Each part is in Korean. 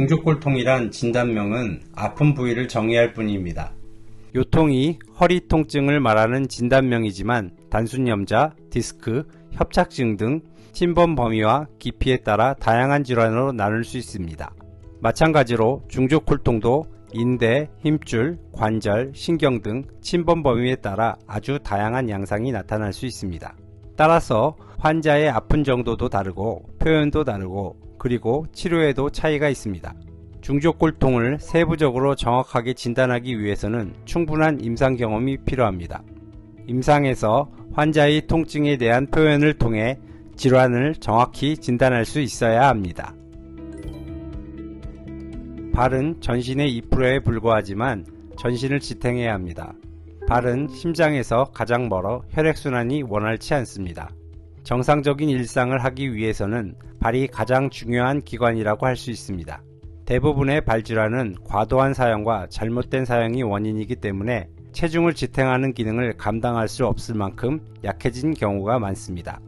중족골통이란 진단명은 아픈 부위를 정의할 뿐입니다. 요통이 허리 통증을 말하는 진단명이지만 단순염자, 디스크, 협착증 등 침범 범위와 깊이에 따라 다양한 질환으로 나눌 수 있습니다. 마찬가지로 중족골통도 인대, 힘줄, 관절, 신경 등 침범 범위에 따라 아주 다양한 양상이 나타날 수 있습니다. 따라서 환자의 아픈 정도도 다르고 표현도 다르고 그리고 치료에도 차이가 있습니다. 중족골통을 세부적으로 정확하게 진단하기 위해서는 충분한 임상 경험이 필요합니다. 임상에서 환자의 통증에 대한 표현을 통해 질환을 정확히 진단할 수 있어야 합니다. 발은 전신의 2%에 불과하지만 전신을 지탱해야 합니다. 발은 심장에서 가장 멀어 혈액순환이 원활치 않습니다. 정상적인 일상을 하기 위해서는 발이 가장 중요한 기관이라고 할 수 있습니다. 대부분의 발질환은 과도한 사용과 잘못된 사용이 원인이기 때문에 체중을 지탱하는 기능을 감당할 수 없을 만큼 약해진 경우가 많습니다.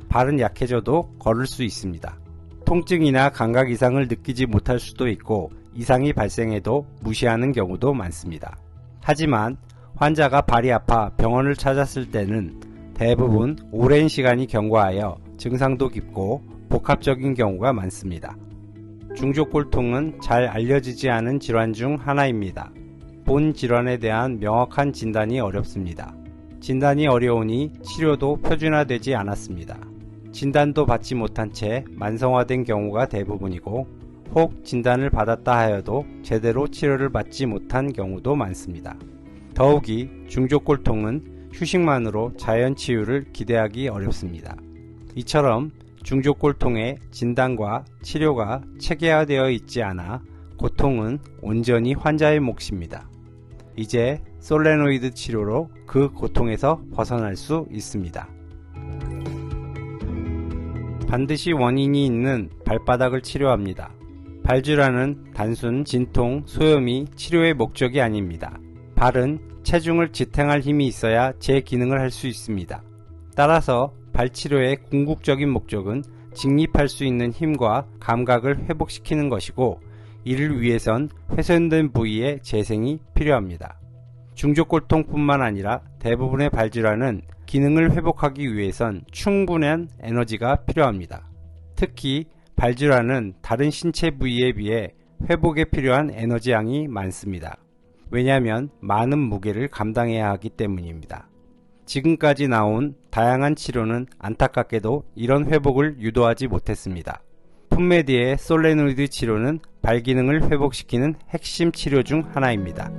발은 약해져도 걸을 수 있습니다. 통증이나 감각 이상을 느끼지 못할 수도 있고 이상이 발생해도 무시하는 경우도 많습니다. 하지만 환자가 발이 아파 병원을 찾았을 때는 대부분 오랜 시간이 경과하여 증상도 깊고 복합적인 경우가 많습니다. 중족골통은 잘 알려지지 않은 질환 중 하나입니다. 본 질환에 대한 명확한 진단이 어렵습니다. 진단이 어려우니 치료도 표준화되지 않았습니다. 진단도 받지 못한 채 만성화된 경우가 대부분이고 혹 진단을 받았다 하여도 제대로 치료를 받지 못한 경우도 많습니다. 더욱이 중족골통은 휴식만으로 자연 치유를 기대하기 어렵습니다. 이처럼 중족골통의 진단과 치료가 체계화되어 있지 않아 고통은 온전히 환자의 몫입니다. 이제 솔레노이드 치료로 그 고통에서 벗어날 수 있습니다. 반드시 원인이 있는 발바닥을 치료합니다. 발질환은 단순 진통, 소염이 치료의 목적이 아닙니다. 발은 체중을 지탱할 힘이 있어야 제 기능을 할 수 있습니다. 따라서 발치료의 궁극적인 목적은 직립할 수 있는 힘과 감각을 회복시키는 것이고 이를 위해선 훼손된 부위의 재생이 필요합니다. 중족골통뿐만 아니라 대부분의 발질환은 기능을 회복하기 위해선 충분한 에너지가 필요합니다. 특히 발질환은 다른 신체 부위에 비해 회복에 필요한 에너지량이 많습니다. 왜냐하면 많은 무게를 감당해야 하기 때문입니다. 지금까지 나온 다양한 치료는 안타깝게도 이런 회복을 유도하지 못했습니다. 폼메디의 솔레노이드 치료는 발 기능을 회복시키는 핵심 치료 중 하나입니다.